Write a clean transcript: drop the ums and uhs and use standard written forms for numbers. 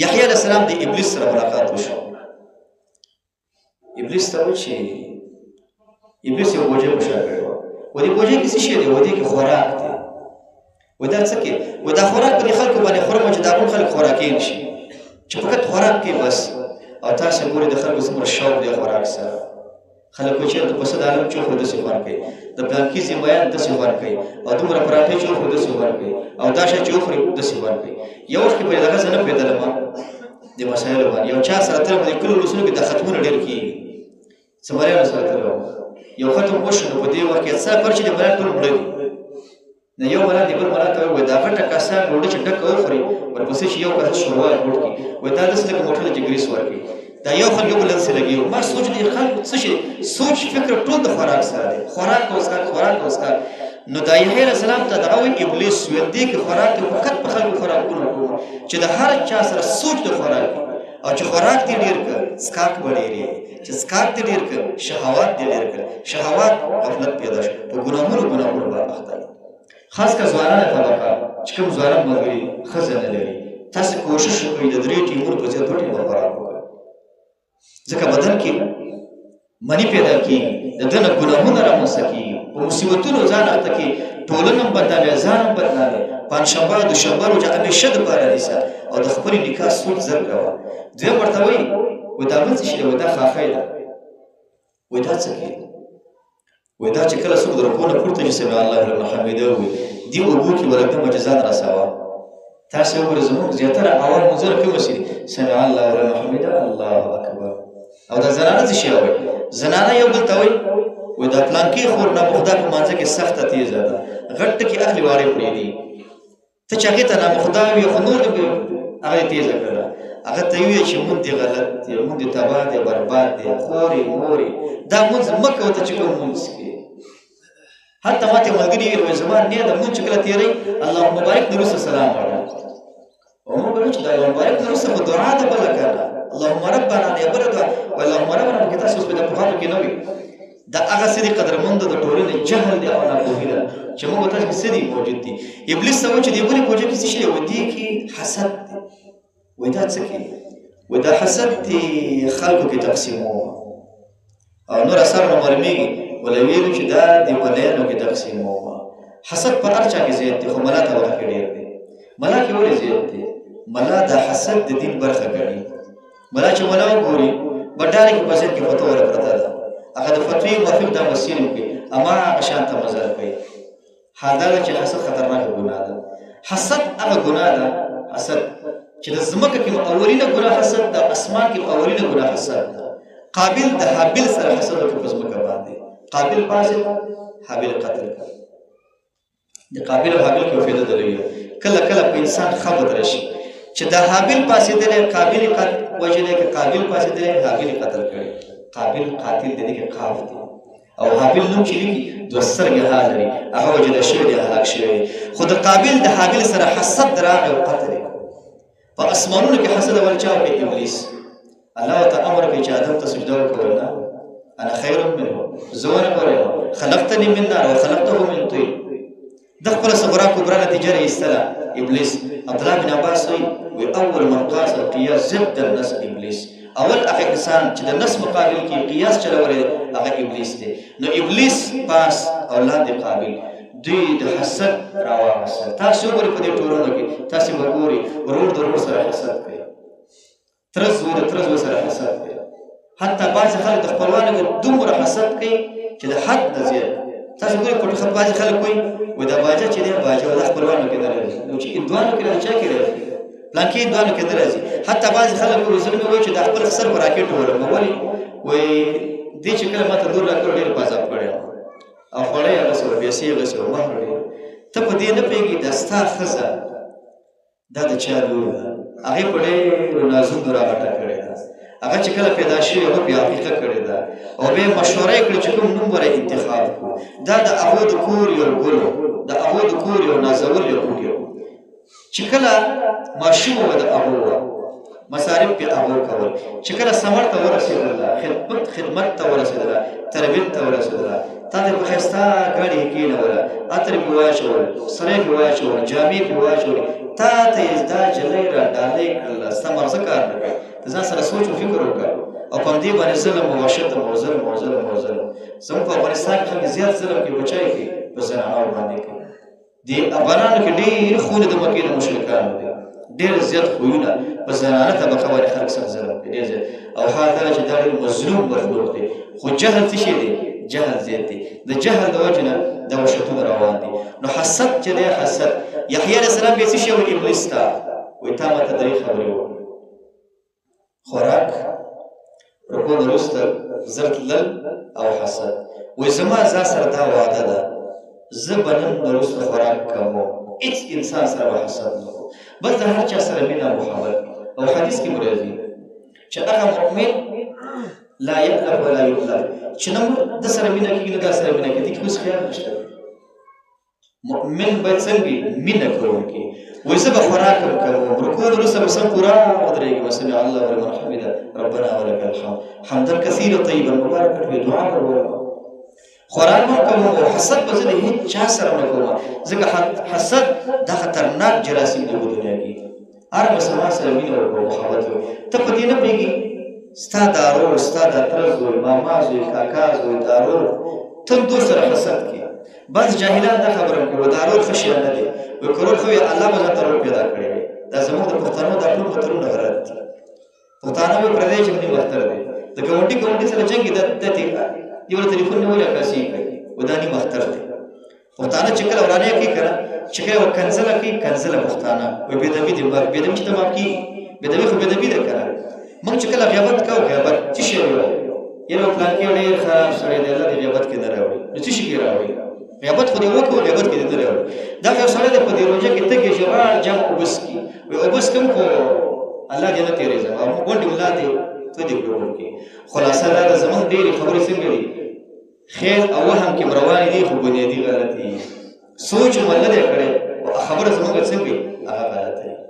یحیی علیه السلام د ابلیس سره ملاقات وشو. ابلیس ته وویل چې ابلیس یو بوجۍ په شا کړې وه. و دې بوجۍ کې څه شی دی؟ و دې کې خوراک دی. و دا څه کې؟ و دا خوراک په دې خلکو باندې خورم چې دا ټول خلک خوراکي نه شي، چې فقط خوراک کې بس. او تاسو ګورئ د خلکو څومره شوق دی خوراک سره. خلک وایي چې د پسه د عالم چوک خو داسې خوند کوي، د پلانکي زیمبایان داسې خوند کوي، او دومره پراټې چې وخوري داسې خوند کوي، او دا شی چې وخوري داسې خوند کوي. یو وخت کې په دغه څه نه پوهېدلم د مسایلو باندې. یو چا سره تلم د کلو ولسونو کې دا ختمونه ډېر کېږي. څه مریانو سره تلم، یو ختم وشو نو په دې وخت کې څه پر چې د مریان ټول مړه دي. نو یو مریان د بل مریان ته وایي دا غټه کاسه ډوډۍ چې ډکه وخوري ورپسې چې یو کاسه شوروا یې جوړ کړي، وایي دا داسې لکه موټر چې ګریس ورکړي. دا یو خلک یو بل داسې لګي. ما سوچ دی خلک څه شي سوچ فکر ټول د خوراک سره دی. خوراک او څښاک، خوراک او څښاک. نو د یحیی علیه السلام ته دغه وایي ابلیس ویل دې کې خوراک دی، فقط په خلکو خوراکونه کوم چې د هر چا سره سوچ د خوراک، او چې خوراک دې ډېر کړ څښاک به ډېر یې، چې څښاک دې ډېر کړ شهوات دې ډېر کړ، شهوات غفلت پیدا شو، په ګناهونو به اخته. خاص کر ځوانانه طبقه چې کوم ځوانان ملګري ښځه نه لري، تاسې کوشش وکړئ د 3 ټیمونو په ځای 2 ټیمه خوراک وکړئ، ځکه بدن کې مني پیدا کېږي، د ده نه ګناهونه رامنځته کېږي، په مصیبتونو ځان اخته کېږي، ټولنه هم بدناموي، ځان هم بدناموي. پنجشنبه دوشنبه روژه همیشه دپاره نیسه، او د خپلې نکاح سوچ زر کوه. دویم ورته وایي وایي دا بل څه شي دی، وایي دا خاښۍ ده. وایي دا څه کوي؟ وایي دا چې کله څوک د رکوع نه پورته شي سمع الله لمن حمیده ووایي، دې اوبو کې به لږ دمه ځان رسوه. تاسې وګورئ زموږ زیاتره اول منځونه کوم شي دي؟ سمع الله لمن حمیده، الله اکبر. او دا زنانه څه شی وایي؟ زنانه یو بل ته وایي وایي دا پلانکي خور نامخدا په مانځه کې سخته تیزه ده، غټ ټکي اخلي واړې پرېږدي. ته چې هغې ته نامخدا وي خو نور دې هغه یې تیزه کړله، هغه ته یې ووایي چې مونږ دې غلط دی، مونږ دې تباه دی، برباد دی، خورې مورې دا مونځ مه کوه ته چې کوم مونځ کوې. حتی ماته ملګري ویل وایي زما نه د مونځ چې کله تېروي اللهم بارک نه وروسته سلام وایه. او موږ وایو چې دا اللهم بارک نه وروسته خو دعا ده بله که نه، اللهم ربنا نه بله دعا وایي اللهم ربنا پکې تاسو اوس په د پوهانو کې نه وي. دا هغه څه دي قدرمند د ټولنې جهل دی او ناپوهي ده چې موږ ورته څه دي موجود دي. ابلیس ته وایي چې دې بلې پروژې کې څه شی دی؟ وایي دې کې حسد دی. وایي دا څه کوي؟ وایي دا حسد دی خلکو کې تقسیموه، او نور اثر نه معلومېږي، ولې ویلو چې دا د ملایانو کې تقسیموه. حسد په هر چا کې زیات دی، خو ملا ته وخت کې ډېر دی. ملا کې ولې زیات دی؟ ملا د حسد د دین برخه ګڼي. ملا چې ملا وګوري بډاره کې په ذهن کې فتوا ورپرته ده، هغه د فتوی موافق دا مسیر وکړي، اما هغه شان ته مزل کوي. حال دا ده چې حسد خطرناکه ګناه ده. حسد هغه ګناه ده، حسد چې د ځمکه کې اولینه ګناه حسد ده، اسمان کې اولینه ګناه حسد ده. قابل د حابل سره حسد وکړي په ځمکه باندې، قابل پاڅېد حابل قتل کړ. د قابل او حابل کې فایده درلوي. کله کله په انسان خبر راشي چې د حابل پاڅېدلی قابل وژلی، که قابل پاڅېدلی حابل قتل کړی. قابل قاتل د دې کې قاف دی، او حابل نوم چې لیکي دوه سترګې ها لري، هغه وژلی شوی دی، هلاک شوی دی. خو د قابل د حابل سره حسد راغی او قتل یې په اسمانونو کې حسد اول چا وکړي؟ ابلیس. الله ورته امر کوي چې آدم ته سجده وکړه، نه انا خیر منه، زه ونه ګورم خلقتني من نار وخلقته من طين. د خپله صغرا کبرا نتیجه راایستله ابلیس. عبدالله بن عباس وایي اول من قاس القیاس ضد النص ابلیس. اول هغه انسان چې د نص مقابل کې قیاس چلولی هغه ابلیس دی. نو ابلیس پاس او لاندې قابل دوی د حسد راواغستل. تاسې وګورئ په دې ټولنو کې، تاسې به ګورئ ورور د ورور سره حسد کوي، تره زوی د تره زوی سره حسد کوي. حتی بعضې خلک د خپلوانو کې دومره حسد کوي چې د حد نه زیات. تاسې ګورئ په بعضې خلک وایي وایي دا باجه چې دی باجه دا خپلوانو کې نه راځي، نو چې هندوانو کې راځي چا کې راځي؟ پلانکي هندوانو کې نه راځي. حتی بعضې خلک روزنه مې وایي چې دا خپل سر په راکېټ وولم، ولې وایي دې چې کله ما ته دور راکړو ډېر بازاب کړی او خوړی یې هغسې وه، پیسې یې هغسې وه، مهر ډېر. ته په دې نه پوهېږي دا ستا ښځه دا د چا لور ده، هغې په ډېرو نازونو راغټه کړې ده. هغه چې کله پیدا شوي هغه بیا عقیقه کړې ده، او بیا یې مشوره یې کړې چې کوم نوم به انتخاب کړو. دا د هغو د کور یو ګل و، د هغو د کور یو نازول یهود و چې کله ماشوم وه د هغو وه، مصارف پې هغو کول. چې کله ثمر ته ورسېدله، خدمت ته ورسېدله، تربیت ته ورسېدله، تا ته په ښایسته ګاډي کې کېنوله، عطر پې واچول، سرې پې واچول، جامې پې واچولې، تا ته یې دا جلۍ را ډالۍ کړله ستا مغزه کار نه کوي ته ځان سره سوچ و فکر وکړه او په همدې باندې ظلم و وحشت او ظلم او ظلم او ظلم زموږ په افغانستان کې خلک زیات ظلم کوي په چا یې کوي په زنانو باندې کوي دې افغانانو کې ډېر خونې د مکې د مشرکانو دي ډېر زیات خویونه په زنانه طبقه باندې خلک سخت ظلم کوي ډېر زیات او حال دا چې دا ډېر مظلوم مخلوق دی خو جهل څه شی دی جهل زیات دی د جهل د وجې نه دا وحشتونه روان دي نو حسد چې دی حسد یحیی علیه السلام بیا څه شی وایي ابلیس ته وایي تا ماته درې خبرې وکړې خوراک رکوع نه وروسته زر تلل او حسد وایي زما ځان سره دا وعده ده زه به نن نه وروسته خوراک کوم هیڅ انسان سره به حسد نه کوم بس د هر چا سره مینه محبت او حدیث کې راځي چې هغه مؤمن لا یألف ولا یؤلف چې نه د سره مینه کېږي نه دا سره مینه کېږي دې کې اوس خیال نشته مؤمن باید څنګه مینه کوونکی وایي زه به خوراک کوم رکوع وروسته به سم پوره ودرېږم سمع الله ولمن حمده ربنا ولک الحمد حمدا کثیرا طیبا مبارکا فی دعا ورکوم خوراک هم کوم او حسد به زه د هېڅ چا سره نه کوم ځکه حسد دا خطرناک جراثیم دی په دنیا کې هر مسلمان سره مینه وکړو محبت وکړو ته په دې نه پوهېږي ستا د ارور ستا د تره زوی ماما زوی کاکا زوی د ارور ته دو سره حسد کوي بعض جاهلان دا خبره کوي د ارور ښه شی نه دی وایي کرور خو الله به ځان ته پیدا کړی وي دا زموږ د پښتنو دا ټول متلونه غلط دي پښتانه به پردی چې باندې مختر دی د ګاونډي سره جنګ دی یو ټلیفون نه ویل کاسي کوي ودانی مختر دی پښتانه چې کله ورانه کوي کنه چې کله کنزله کوي کنزله پښتانه وي بيدوي دي بيدوي چې تمام کی بيدوي خو بيدوي ده کنه موږ چې کله غیبت کوو غیبت چې شی وي یو پلان کې ډېر خراب سره دی الله دې غیبت کې نه راوړي نو څه شي کې راوړي غیبت خو دې وکړو غیبت کې نه راوړي دا یو سره د پدې روزه کې ته کې جوړ جام وبس کی وي وبس کوم کو الله دې نه تیرې زما ګوندې الله دې ته دې وکړو کې خلاصه دا زمون ډېر خبرې څنګه دي خیر او وهم کې روان دي خو بنیادی غلطي سوچ مله دې کړې خبره زموږ څنګه هغه غلطه